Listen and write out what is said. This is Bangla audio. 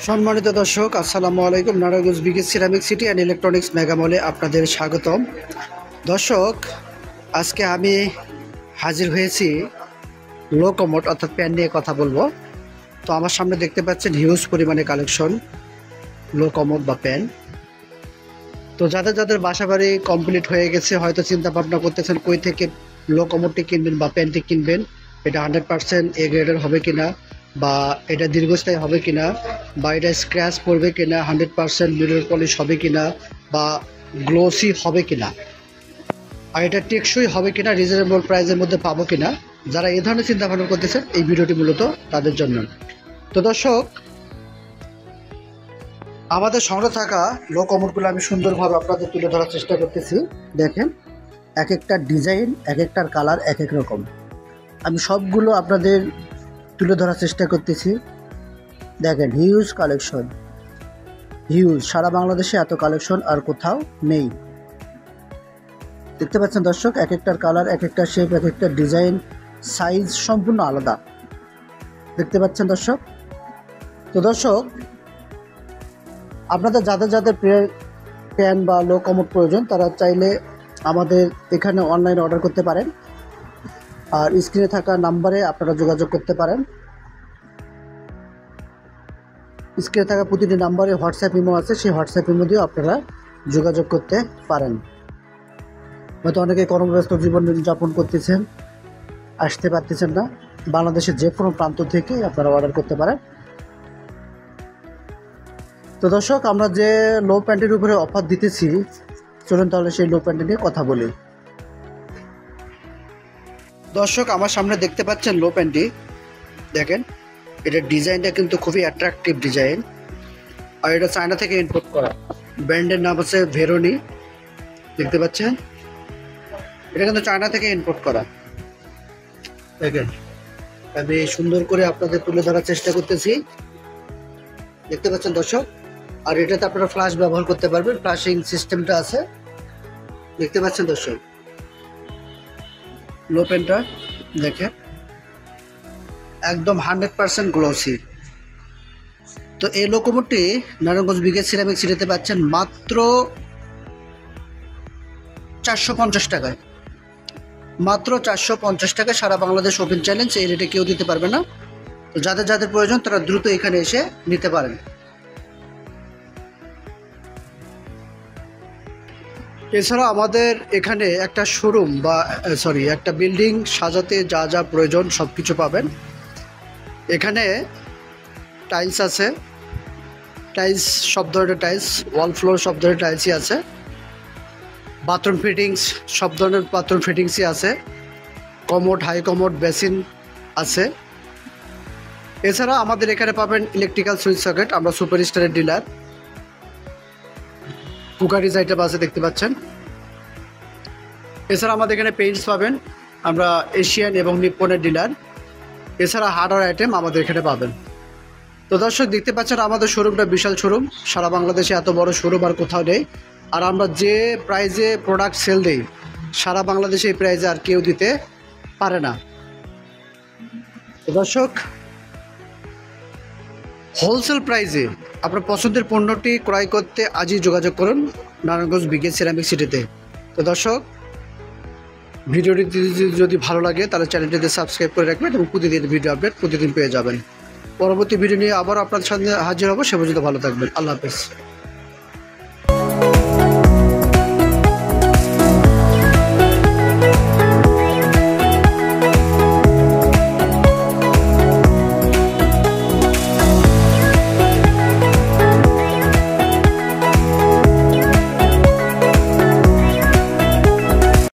সম্মানিত দর্শক, আসসালামু আলাইকুম। নারায়ণগঞ্জ বিগে ceramic city and electronics mega মলে আপনাদের স্বাগতম। দর্শক, আজকে আমি হাজির হয়েছি লো কমোড অর্থাৎ প্যান নিয়ে কথা বলবো। তো আমার সামনে দেখতে পাচ্ছেন হিউজ পরিমাণে কালেকশন লো কমোড বা প্যান। তো যাদের যাদের বাসা বাড়ি কমপ্লিট হয়ে গেছে, হয়তো চিন্তা ভাবনা করতেছেন কই থেকে লো কমোডটি কিনবেন বা প্যানটি কিনবেন, এটা 100% এ গ্রেডের হবে কিনা, বা এটা দীর্ঘস্থায়ী হবে কিনা, বা এটা স্ক্র্যাচ পড়বে কিনা, 100% মিরর পলিশ হবে কিনা, বা গ্লোসি হবে কিনা, আর এটা টেকসই হবে কিনা, রিজনেবল প্রাইসের মধ্যে পাবো কিনা, যারা এই ধরনের চিন্তা ভাবনা করতেছেন এই ভিডিওটি মূলত তাদের জন্য। তো দর্শক, আমাদের সংগ্রহ থাকা লো কমোডগুলো আমি সুন্দরভাবে আপনাদের তুলে ধরার চেষ্টা করতেছি। দেখেন, এক একটা ডিজাইন, এক একটার কালার এক এক রকম। আমি সবগুলো আপনাদের তুলে ধরার চেষ্টা করতেছি। দেখেন, হিউজ কালেকশন, হিউজ। সারা বাংলাদেশে এত কালেকশন আর কোথাও নেই। দেখতে পাচ্ছেন দর্শক, এক একটার কালার, এক একটা শেপ, এক একটা ডিজাইন, সাইজ সম্পূর্ণ আলাদা। দেখতে পাচ্ছেন দর্শক। তো দর্শক, আপনাদের যাদের যাদের প্যান বা লো কমোড প্রয়োজন, তারা চাইলে আমাদের এখানে অনলাইনে অর্ডার করতে পারেন, আর স্ক্রিনে থাকা নাম্বারে আপনারা যোগাযোগ করতে পারেন। স্ক্রিনে থাকা প্রতিটি নাম্বারে হোয়াটসঅ্যাপ ইমো আছে, সেই হোয়াটসঅ্যাপ ইমো দিয়েও আপনারা যোগাযোগ করতে পারেন। হয়তো অনেকে কর্মব্যস্ত জীবন যাপন করতেছেন, আসতে পারতেছেন না, বাংলাদেশের যে কোনো প্রান্ত থেকে আপনারা অর্ডার করতে পারেন। তো দর্শক, আমরা যে লো প্যান্টের উপরে অফার দিতেছি, চলুন তাহলে সেই লো প্যান্ট নিয়ে কথা বলি। দর্শক, আমার সামনে দেখতে পাচ্ছেন লো প্যান্টটি। দেখেন, এটার ডিজাইনটা কিন্তু খুবই অ্যাট্রাকটিভ ডিজাইন, আর এটা চায়না থেকে ইম্পোর্ট করা। ব্র্যান্ডের নাম আছে ভেরোনি। দেখতে পাচ্ছেন, এটা কিন্তু চায়না থেকে ইম্পোর্ট করা। দেখেন, আমি সুন্দর করে আপনাদের তুলে ধরার চেষ্টা করতেছি। দেখতে পাচ্ছেন দর্শক, আর এটাতে আপনারা ফ্ল্যাশ ব্যবহার করতে পারবেন, ফ্ল্যাশিং সিস্টেমটা আছে। দেখতে পাচ্ছেন দর্শক, লো প্যান্টটা দেখেন, একদম 100% গ্লোসি। তো এই লো কমোডটি নারায়ণগঞ্জ বিগে সিরামিক সিটিতে পাচ্ছেন মাত্র 450 টাকায়। মাত্র 450 টাকায় সারা বাংলাদেশ ওপেন চ্যালেঞ্জ। এই রেটে কেউ দিতে পারবে না। তো যাদের যাদের প্রয়োজন তারা দ্রুত এখানে এসে নিতে পারেন। এছাড়া আমাদের এখানে একটা শোরুম বা একটা বিল্ডিং সাজাতে যা যা প্রয়োজন সব কিছু পাবেন। এখানে টাইলস আছে, টাইলস সব ধরনের টাইলস, ওয়াল ফ্লোর সব ধরনের টাইলসই আছে। বাথরুম ফিটিংস সব ধরনের বাথরুম ফিটিংসই আছে। কমোড, হাই কমোড, বেসিন আছে। এছাড়া আমাদের এখানে পাবেন ইলেকট্রিক্যাল সুইচ সকেট। আমরা সুপারস্টারের ডিলার। কুকারিজ আইটেম আছে, দেখতে পাচ্ছেন। এছাড়া আমাদের এখানে পেইন্টস পাবেন। আমরা এশিয়ান এবং নিপ্পনের ডিলার। এছাড়া হার্ডওয়্যার আইটেম আমাদের এখানে পাবেন। তো দর্শক, দেখতে পাচ্ছেন আমাদের শোরুমটা বিশাল শোরুম। সারা বাংলাদেশে এত বড় শোরুম আর কোথাও নেই। আর আমরা যে প্রাইজে প্রোডাক্ট সেল দিই, সারা বাংলাদেশে এই প্রাইজে আর কেউ দিতে পারে না। তো দর্শক, হোলসেল প্রাইজে আপনার পছন্দের পণ্যটি ক্রয় করতে আজই যোগাযোগ করুন নারায়ণগঞ্জ বিগে সিরামিক সিটিতে। তো দর্শক, ভিডিওটি যদি ভালো লাগে তাহলে চ্যানেলটিতে সাবস্ক্রাইব করে রাখবেন এবং প্রতিদিন ভিডিও আপডেট প্রতিদিন পেয়ে যাবেন। পরবর্তী ভিডিও নিয়ে আবার আপনার সামনে হাজির হবো। সে পর্যন্ত ভালো থাকবেন। আল্লাহ হাফেজ।